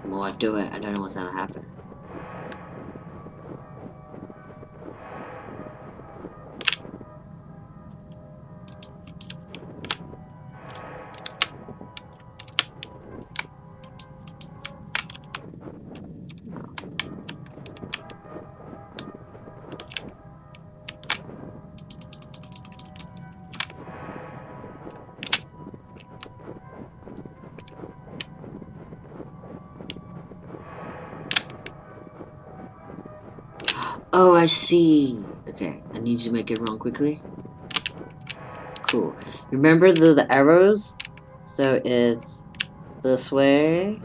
The more I do it, I don't know what's gonna happen. Oh, I see. Okay, I need you to make it wrong quickly. Cool. Remember the arrows? So it's this way.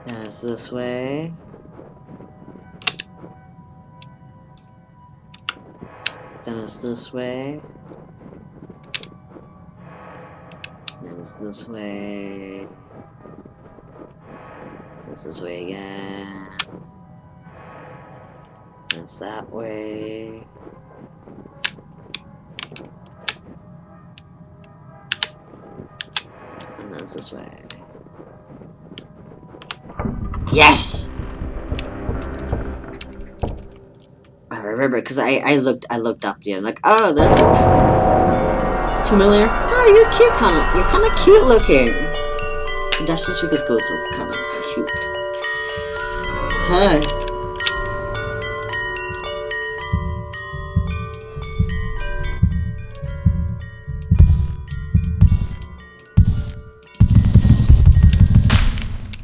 Then it's this way. Then it's this way. Then it's this way. It's this way again. It's that way. And then it's this way. Yes! I remember because I looked up there. I'm like, oh, there's familiar. Oh, you're cute, you're kind of cute looking. And that's just because girls are kind of cute. Hi.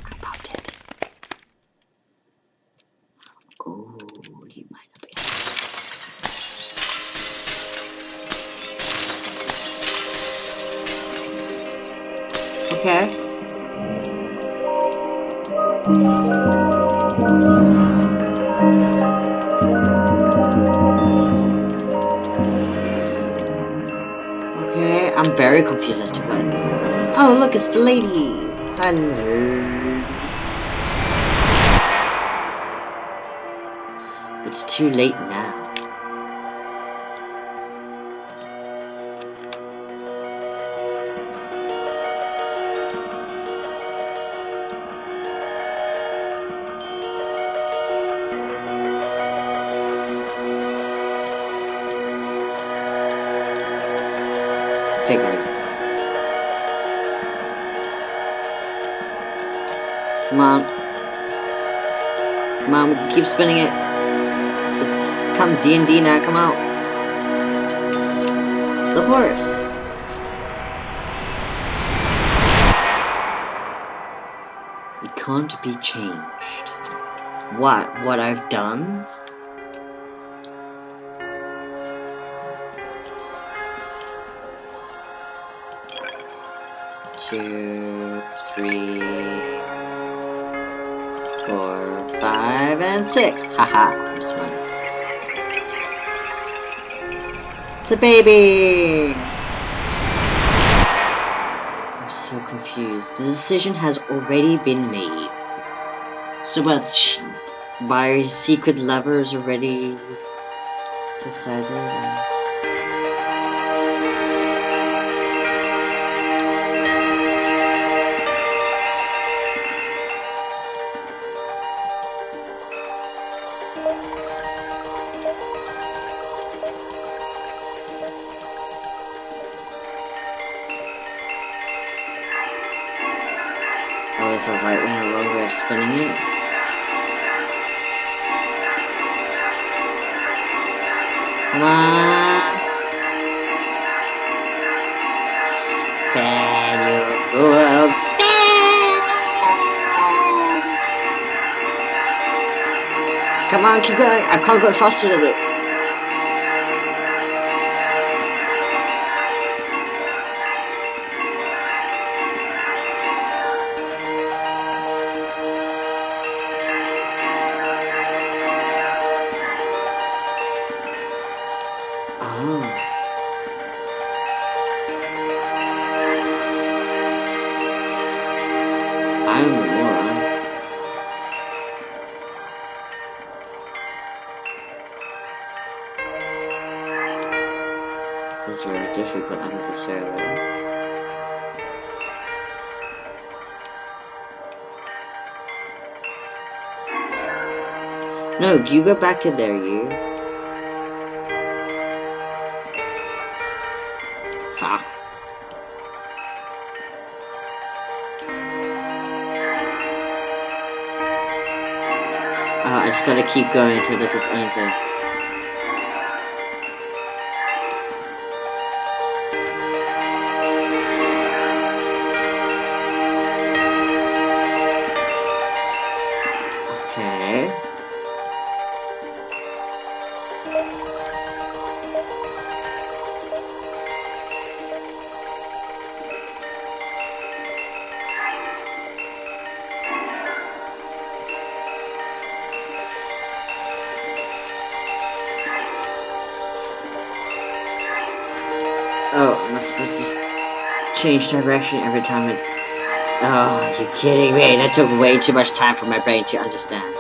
I popped it. Oh, he might not be. Okay. Okay, I'm very confused as to what. Oh, look, it's the lady. Hello. It's too late now. Figured. Come on. Come on, we can keep spinning it. It's come D&D now, come out. It's the horse. It can't be changed. What I've done? Two, 3, 4, 5, and 6. Haha, I'm smart. It's a baby! I'm so confused. The decision has already been made. So what? My secret lover is already decided. Oh, there's a right way and a wrong way of spinning it. Come on. Spin, you fool. Spin! Come on, keep going. I can't go faster than it. I'm a moron. This is very difficult unnecessarily. No, you go back in there, you. Fuck. I just gotta keep going until this is anything. Okay. Oh, am I supposed to change direction every time it... Oh, you're kidding me. That took way too much time for my brain to understand.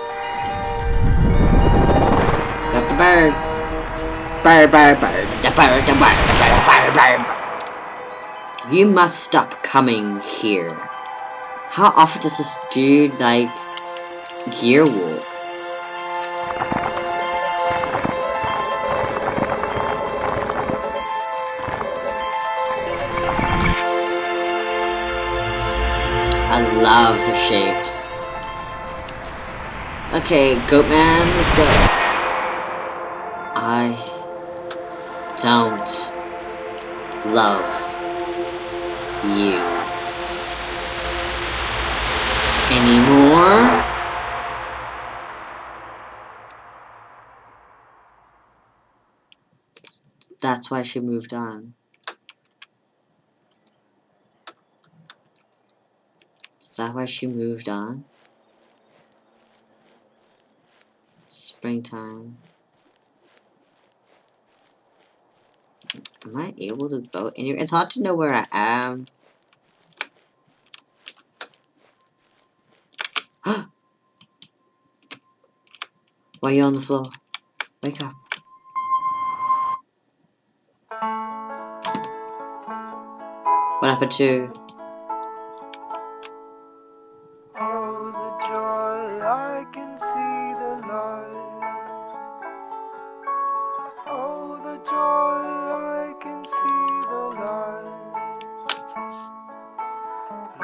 Got the bird. Bird, bird, bird. The bird, the bird, the bird, bird, bird, bird. You must stop coming here. How often does this dude, like, gear walk? I love the shapes. Okay, Goatman, let's go. I don't love you anymore. That's why she moved on. Is that why she moved on? Springtime. Am I able to go anywhere? It's hard to know where I am. Why are you on the floor? Wake up. What happened to... Oh, the joy, I can see the light. Oh, the joy, I can see the light.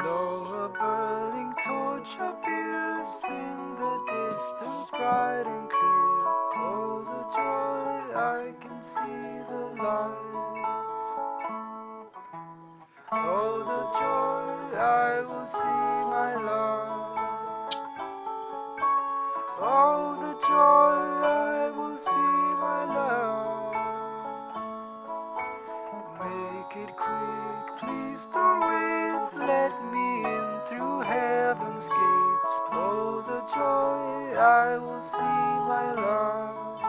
Lo, a burning torch appears in the distance, bright and clear. Oh, the joy, I can see the light. Oh, the joy, I will see my love. Oh, the joy, I will see my love. Make it quick, please don't wait. Let me in through heaven's gates. Oh, the joy, I will see my love.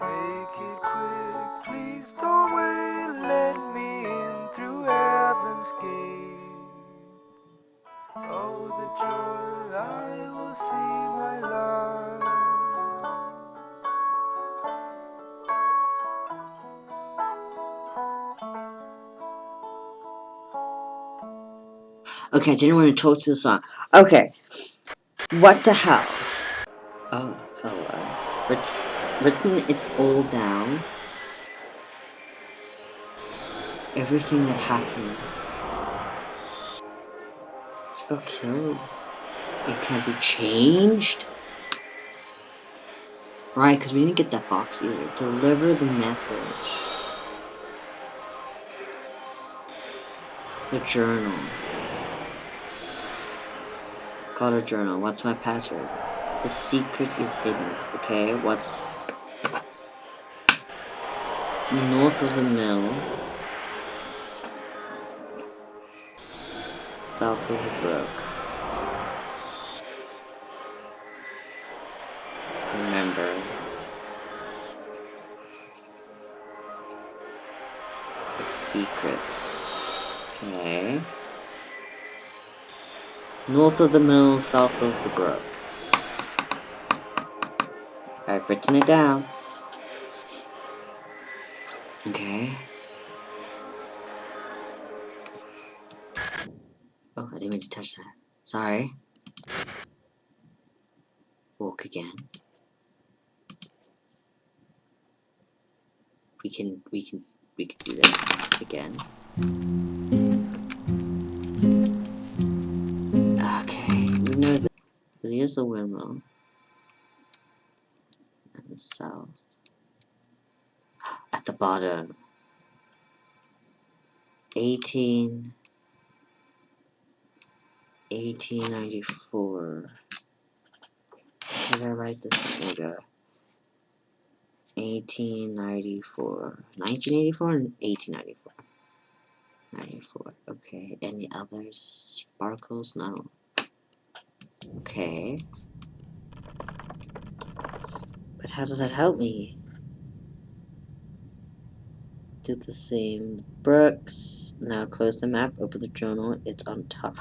Make it quick, please don't wait. Let me in through heaven's gates. Oh, the joy, I will see my love. Okay, I didn't want to talk to the song. Okay. What the hell? Oh, hello. Written it all down. Everything that happened. She got killed. It can't be changed. Right, because we didn't get that box either. Deliver the message. The journal. Got a journal. What's my password? The secret is hidden. Okay, what's... North of the mill. South of the brook. Remember. The secret. Okay. North of the mill, south of the brook. I've written it down. Okay. Oh, I didn't mean to touch that. Sorry. book again. We can do that again. Okay, we know that. So here's the windmill. And the south. At the bottom. 1894. Should I write this? There we go. 1894. 1984 and 1894. 94. Okay. Any others? Sparkles? No. Okay. But how does that help me? Did the same. Brooks. Now close the map. Open the journal. It's on top.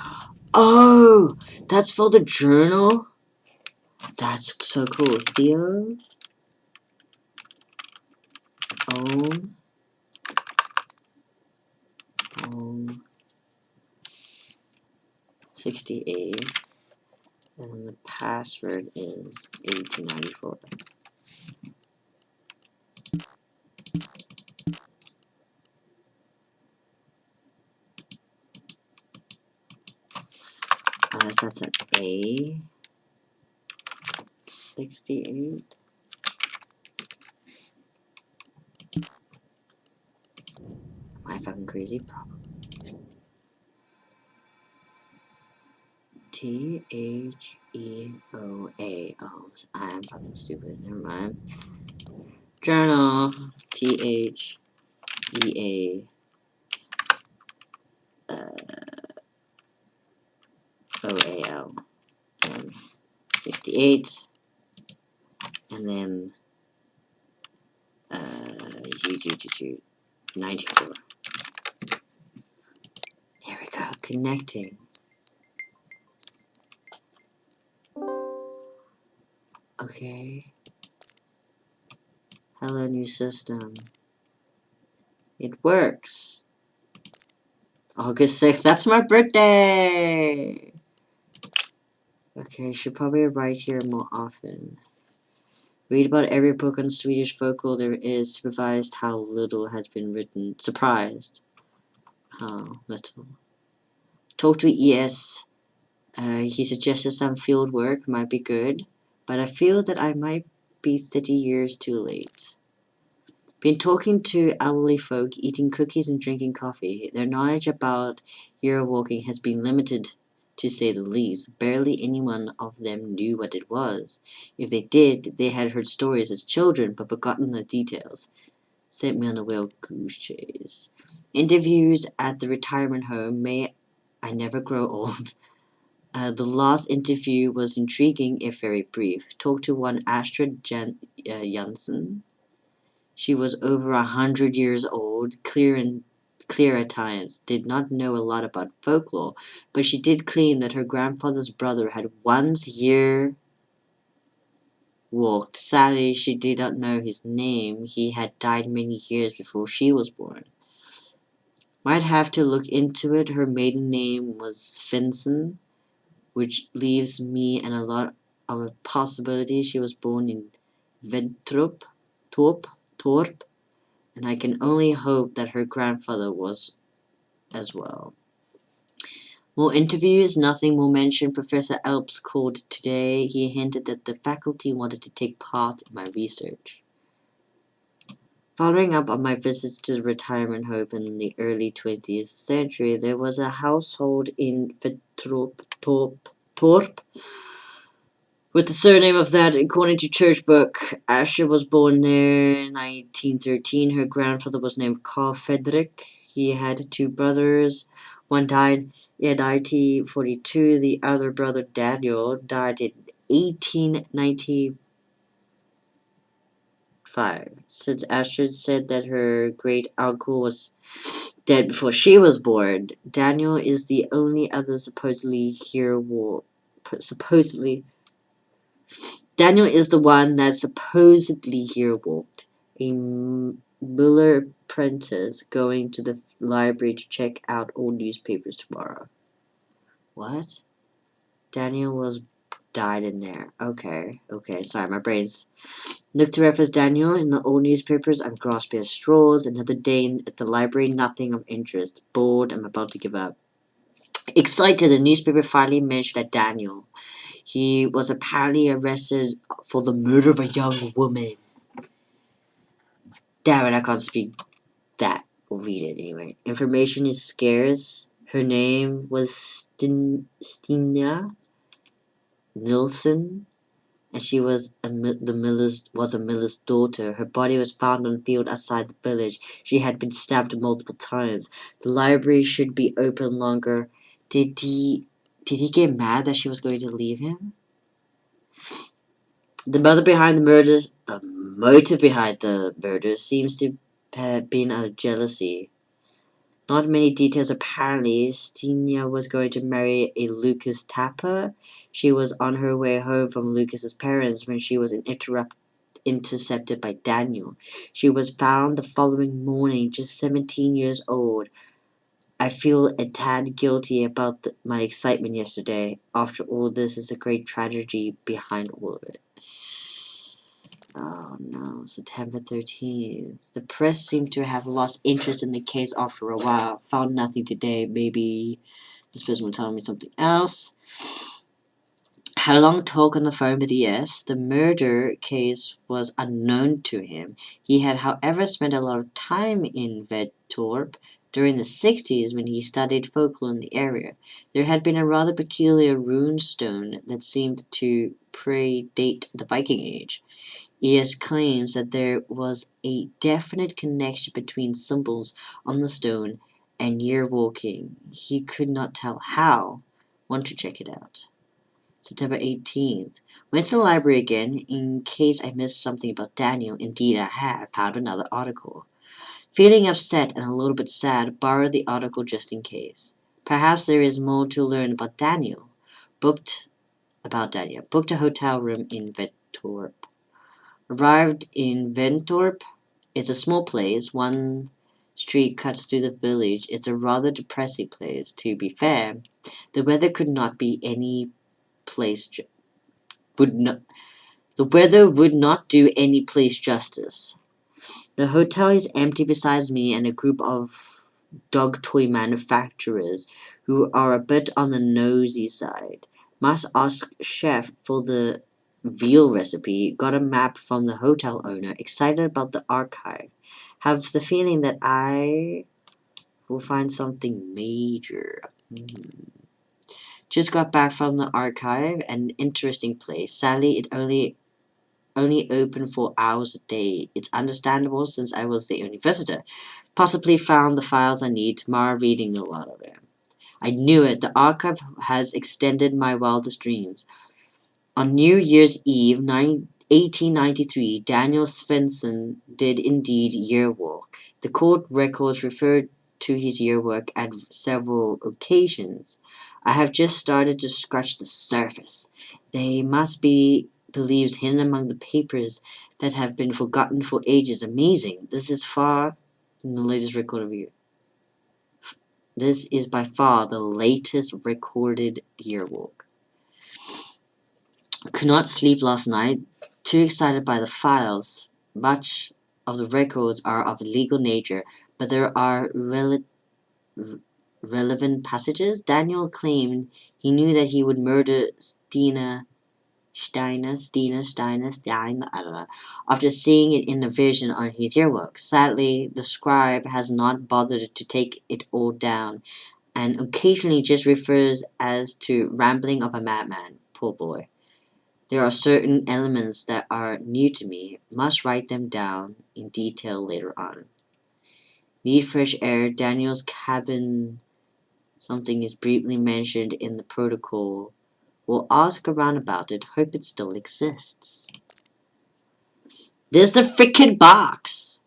Oh! That's for the journal? That's so cool. Theo. Own. 68. And then the password is 1894. Unless that's an A. 68. Am I fucking crazy? Probably. Theoa. Oh, I am fucking stupid. Never mind. Journal. Theal. Oal. And 68. And then 94. There we go. Connecting. Okay. Hello, new system. It works. August 6th. That's my birthday! Okay, I should probably write here more often. Read about every book on Swedish folklore there is. Supervised how little has been written. Surprised how little. Talk to ES. He suggested some field work might be good, but I feel that I might be 30 years too late. Been talking to elderly folk, eating cookies and drinking coffee. Their knowledge about hero walking has been limited, to say the least. Barely anyone of them knew what it was. If they did, they had heard stories as children, but forgotten the details. Sent me on a wild goose chase. Interviews at the retirement home. May I never grow old. The last interview was intriguing, if very brief. Talked to one Astrid Janssen. She was over 100 years old, clear at times, did not know a lot about folklore, but she did claim that her grandfather's brother had once year walked. Sadly, she did not know his name. He had died many years before she was born. Might have to look into it. Her maiden name was Finson, which leaves me and a lot of a possibility she was born in Vedtrup, Torp, and I can only hope that her grandfather was as well. More interviews, nothing more mentioned. Professor Elps called today. He hinted that the faculty wanted to take part in my research. Following up on my visits to the retirement home in the early 20th century, there was a household in Torp, with the surname of that. According to church book, Asher was born there in 1913. Her grandfather was named Carl Fredrik. He had two brothers. One died in 1942. The other brother, Daniel, died in 1895. Since Astrid said that her great uncle was dead before she was born, Daniel is the only other Daniel is the one that supposedly here walked. A Muller apprentice going to the library to check out old newspapers tomorrow. What? Daniel was died in there. Okay, sorry, my brain's... Look to reference Daniel in the old newspapers. I'm grasping at straws. Another day at the library, nothing of interest. Bored, I'm about to give up. Excited, the newspaper finally mentioned that Daniel. He was apparently arrested for the murder of a young woman. Damn it, I can't speak that. We'll read it anyway. Information is scarce. Her name was Stina Nilsson, and she was a miller's daughter. Her body was found on a field outside the village. She had been stabbed multiple times. The library should be open longer. Did he get mad that she was going to leave him? The motive behind the murder seems to have been out of jealousy. Not many details apparently. Stina was going to marry a Lucas Tapper. She was on her way home from Lucas's parents when she was intercepted by Daniel. She was found the following morning, just 17 years old. I feel a tad guilty about my excitement yesterday. After all, this is a great tragedy behind all of it. Oh no, September 13th. The press seemed to have lost interest in the case after a while. Found nothing today. Maybe this person will tell me something else. Had a long talk on the phone with ES. The murder case was unknown to him. He had, however, spent a lot of time in Vedtorp during the 60s when he studied folklore in the area. There had been a rather peculiar rune stone that seemed to predate the Viking Age. ES claims that there was a definite connection between symbols on the stone and year walking. He could not tell how. Want to check it out. September 18th. Went to the library again in case I missed something about Daniel. Indeed, I had. Found another article. Feeling upset and a little bit sad, borrowed the article just in case. Perhaps there is more to learn about Daniel. Booked a hotel room in Vettorp. Arrived in Ventorp. It's a small place. One street cuts through the village. It's a rather depressing place, to be fair. The weather could not be any place the weather would not do any place justice. The hotel is empty besides me and a group of dog toy manufacturers who are a bit on the nosy side. Must ask chef for the veal recipe. Got a map from the hotel owner. Excited about the archive. Have the feeling that I will find something major. Just got back from the archive, an interesting place. Sadly, it only open for hours a day. It's understandable since I was the only visitor. Possibly found the files I need. Tomorrow reading a lot of it. I knew it. The archive has extended my wildest dreams. On New Year's Eve, 1893, Daniel Svensson did indeed yearwalk. The court records referred to his yearwork at several occasions. I have just started to scratch the surface. They must be beliefs hidden among the papers that have been forgotten for ages. Amazing. This is far from the latest record of year. This is by far the latest recorded yearwalk. Could not sleep last night. Too excited by the files. Much of the records are of a legal nature, but there are relevant passages. Daniel claimed he knew that he would murder Steiner, I don't know, after seeing it in a vision on his yearbook. Sadly, the scribe has not bothered to take it all down, and occasionally just refers as to rambling of a madman. Poor boy. There are certain elements that are new to me. Must write them down in detail later on. Need fresh air. Daniel's cabin. Something is briefly mentioned in the protocol. We'll ask around about it. Hope it still exists. There's the frickin' box!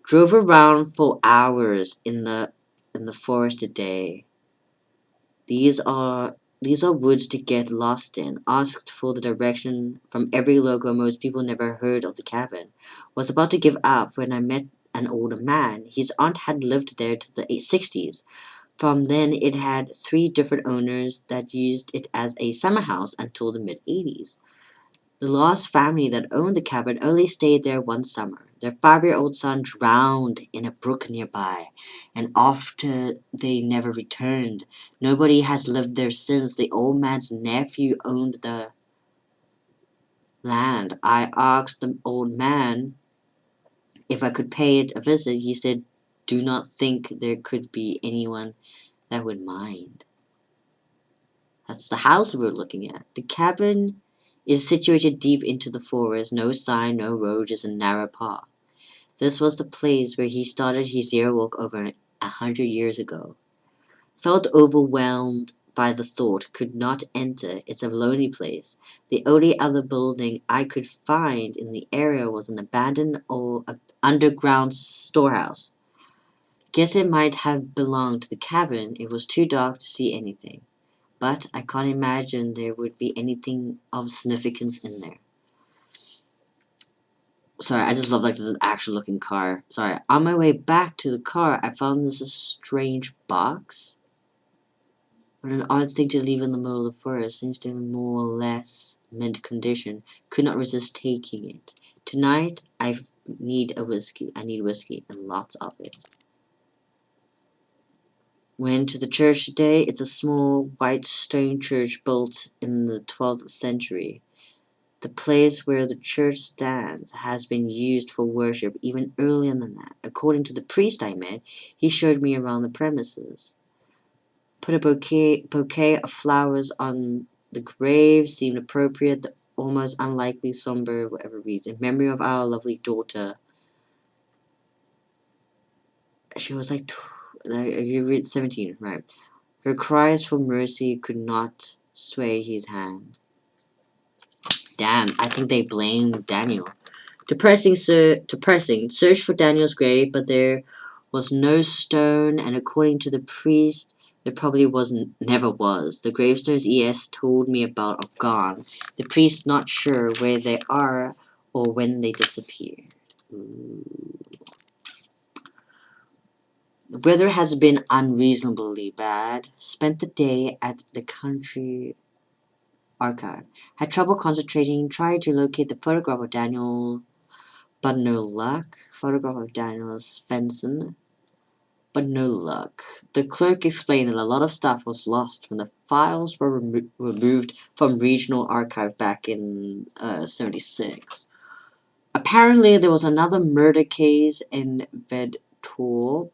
Drove around for hours in the forest today. These are woods to get lost in. Asked for the direction from every local. Most people never heard of the cabin. Was about to give up when I met an older man. His aunt had lived there to the 60s. From then, it had 3 different owners that used it as a summer house until the mid-80s. The last family that owned the cabin only stayed there one summer. Their 5-year-old son drowned in a brook nearby, and after they never returned. Nobody has lived there since. The old man's nephew owned the land. I asked the old man if I could pay it a visit. He said, "Do not think there could be anyone that would mind." That's the house we're looking at. The cabin is situated deep into the forest. No sign, no road, just a narrow path. This was the place where he started his year walk over 100 years ago. Felt overwhelmed by the thought, could not enter. It's a lonely place. The only other building I could find in the area was an abandoned or underground storehouse. Guess it might have belonged to the cabin. It was too dark to see anything. But I can't imagine there would be anything of significance in there. Sorry, I just love like this actual looking car. Sorry, on my way back to the car, I found this strange box. What an odd thing to leave in the middle of the forest. Seems to be more or less mint condition. Could not resist taking it. Tonight, I need a whiskey. I need whiskey and lots of it. Went to the church today. It's a small white stone church built in the 12th century. The place where the church stands has been used for worship even earlier than that. According to the priest I met, he showed me around the premises. Put a bouquet of flowers on the grave seemed appropriate. The almost unlikely somber, whatever reads, in memory of our lovely daughter. She was like, you read 17, right? Her cries for mercy could not sway his hand. Damn, I think they blamed Daniel. Depressing. Search for Daniel's grave, but there was no stone, and according to the priest, there probably never was. The gravestones ES told me about are gone. The priest not sure where they are or when they disappeared. Ooh. The weather has been unreasonably bad. Spent the day at the country archive. Had trouble concentrating. Tried to locate the photograph of Daniel, but no luck. Photograph of Daniel Svensson, but no luck. The clerk explained that a lot of stuff was lost when the files were removed from regional archive back in 76. Apparently, there was another murder case in Vedtorp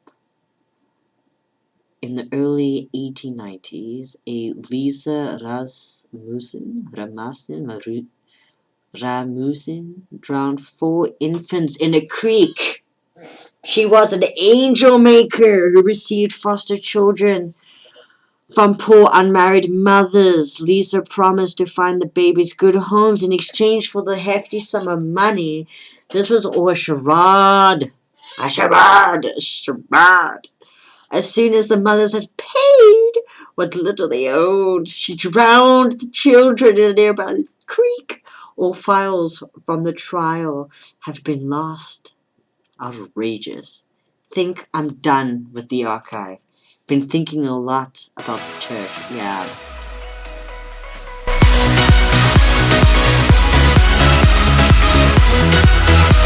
in the early 1890s. A Lisa Ramusin drowned 4 infants in a creek. She was an angel maker who received foster children from poor unmarried mothers. Lisa promised to find the babies good homes in exchange for the hefty sum of money. This was all a charade. A charade. A charade. As soon as the mothers had paid what little they owed, she drowned the children in a nearby creek. All files from the trial have been lost. Outrageous. Think I'm done with the archive. Been thinking a lot about the church. Yeah.